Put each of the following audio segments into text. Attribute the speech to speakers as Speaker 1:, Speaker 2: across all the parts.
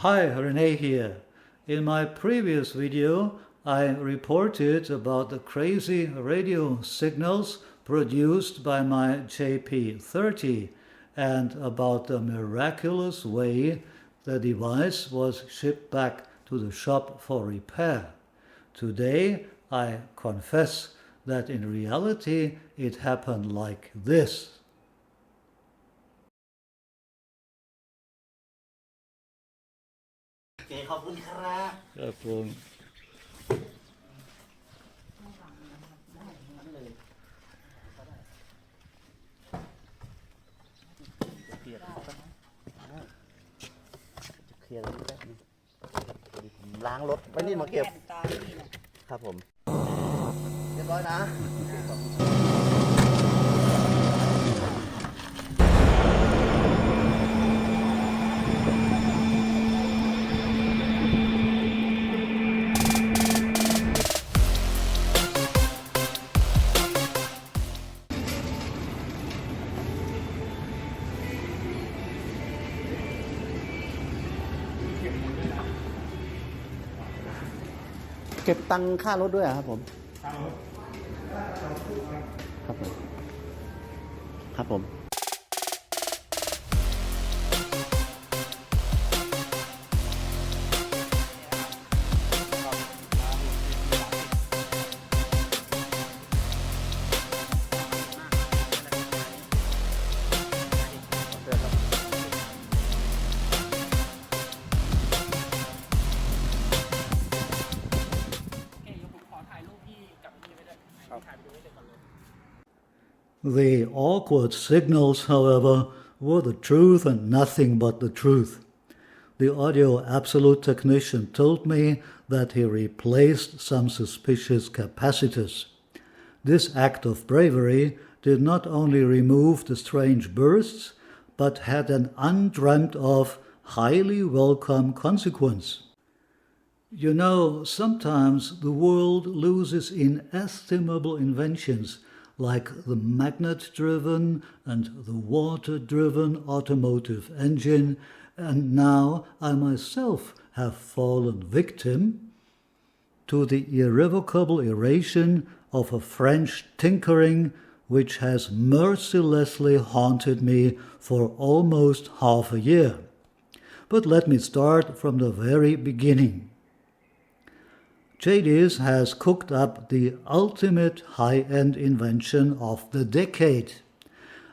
Speaker 1: Hi, René here. In my previous video, I reported about the crazy radio signals produced by my JP30 and about the miraculous way the device was shipped back to the shop for repair. Today, I confess that in reality it happened like this.
Speaker 2: Okay, ขอบคุณครับ
Speaker 1: ครับผม
Speaker 2: เคลียร์อะไรแป๊บนึงผมล้างรถไว้นี่มาเก็บครับผมเรียบร้อยนะเก็บตังค่ารถด้วยครับผมครับผมครับผม
Speaker 1: The awkward signals, however, were the truth and nothing but the truth. The audio absolute technician told me that he replaced some suspicious capacitors. This act of bravery did not only remove the strange bursts, but had an undreamt of, highly welcome consequence. You know, sometimes the world loses inestimable inventions like the magnet-driven and the water-driven automotive engine, and now I myself have fallen victim to the irrevocable erasure of a French tinkering which has mercilessly haunted me for almost half a year. But let me start from the very beginning. JADIS has cooked up the ultimate high-end invention of the decade.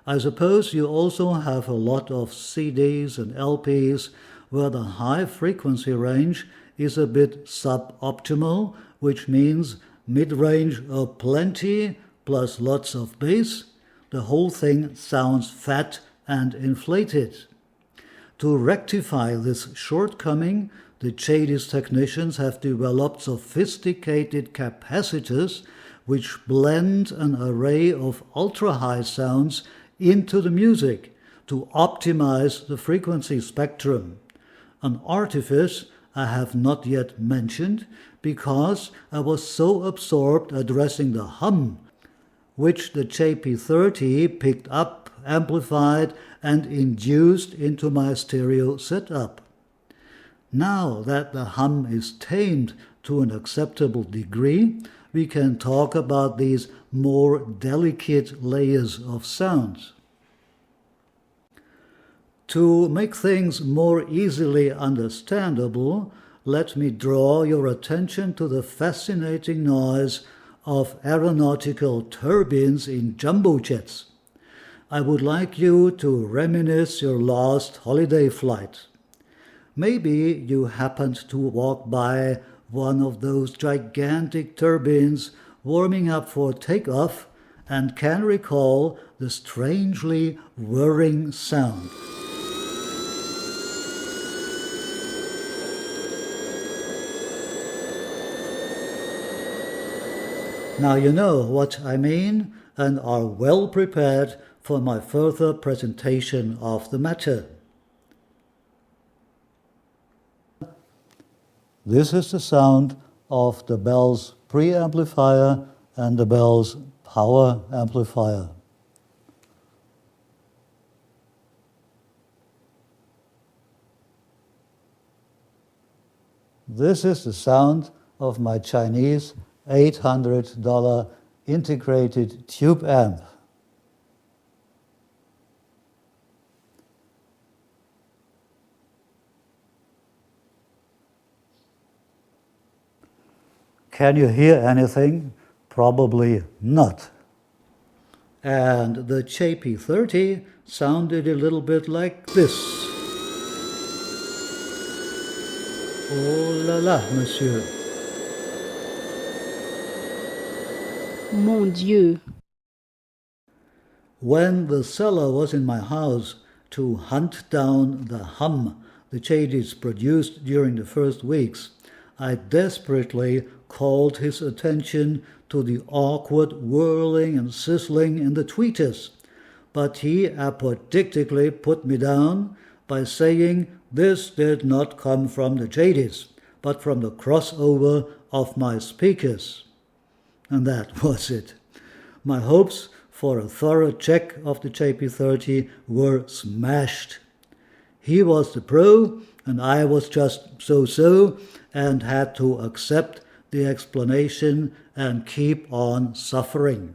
Speaker 1: I suppose you also have a lot of CDs and LPs where the high frequency range is a bit suboptimal, which means mid-range plenty plus lots of bass. The whole thing sounds fat and inflated. To rectify this shortcoming, the JADIS technicians have developed sophisticated capacitors which blend an array of ultra-high sounds into the music to optimize the frequency spectrum. An artifice I have not yet mentioned because I was so absorbed addressing the hum, which the JP30 picked up, amplified, and induced into my stereo setup. Now that the hum is tamed to an acceptable degree, we can talk about these more delicate layers of sounds. To make things more easily understandable, let me draw your attention to the fascinating noise of aeronautical turbines in jumbo jets. I would like you to reminisce your last holiday flight. Maybe you happened to walk by one of those gigantic turbines warming up for takeoff and can recall the strangely whirring sound. Now you know what I mean and are well prepared for my further presentation of the matter. This is the sound of the Bell's preamplifier and the Bell's power amplifier. This is the sound of my Chinese $800 integrated tube amp. Can you hear anything? Probably not. And the JP30 sounded a little bit like this. Oh la la, monsieur.
Speaker 3: Mon Dieu.
Speaker 1: When the seller was in my house to hunt down the hum the JADIS produced during the first weeks, I desperately called his attention to the awkward whirling and sizzling in the tweeters, but he apodictically put me down by saying this did not come from the JADIS, but from the crossover of my speakers. And that was it. My hopes for a thorough check of the JP30 were smashed. He was the pro, and I was just so-so, and had to accept the explanation and keep on suffering.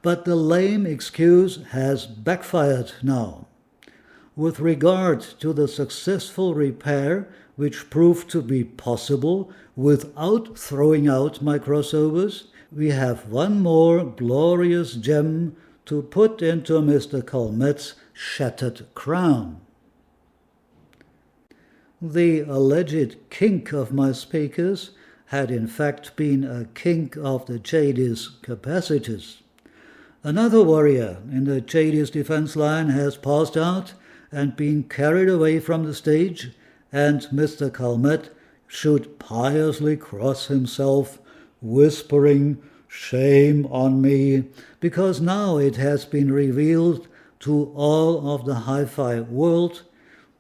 Speaker 1: But the lame excuse has backfired now. With regard to the successful repair, which proved to be possible without throwing out my crossovers, we have one more glorious gem to put into Mr. Calmette's shattered crown. The alleged kink of my speakers had in fact been a kink of the JADIS capacitors. Another warrior in the JADIS defense line has passed out and been carried away from the stage, and Mr. Calmette should piously cross himself, whispering, "Shame on me," because now it has been revealed to all of the hi-fi world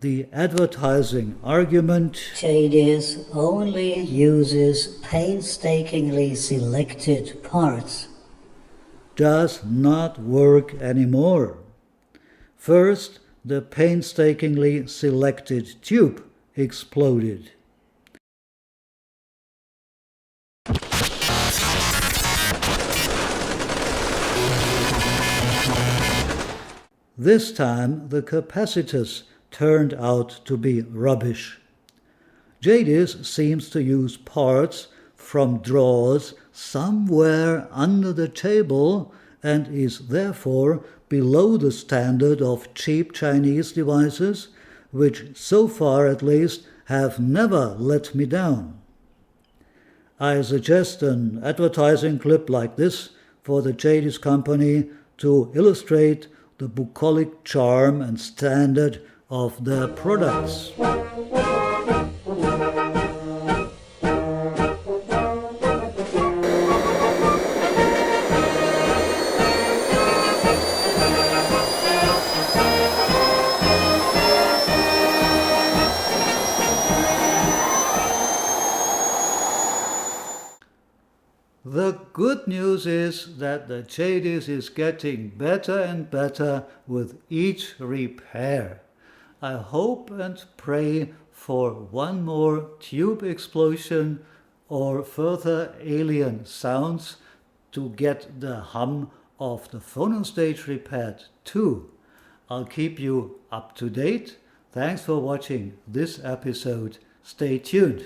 Speaker 1: the advertising argument
Speaker 4: JADIS only uses painstakingly selected parts
Speaker 1: does not work anymore. First, the painstakingly selected tube exploded. This time the capacitors turned out to be rubbish. JADIS seems to use parts from drawers somewhere under the table and is therefore below the standard of cheap Chinese devices, which so far at least have never let me down. I suggest an advertising clip like this for the JADIS company to illustrate the bucolic charm and standard of their products. The good news is that the JADIS is getting better and better with each repair. I hope and pray for one more tube explosion or further alien sounds to get the hum of the phonostage repaired too. I'll keep you up to date. Thanks for watching this episode. Stay tuned.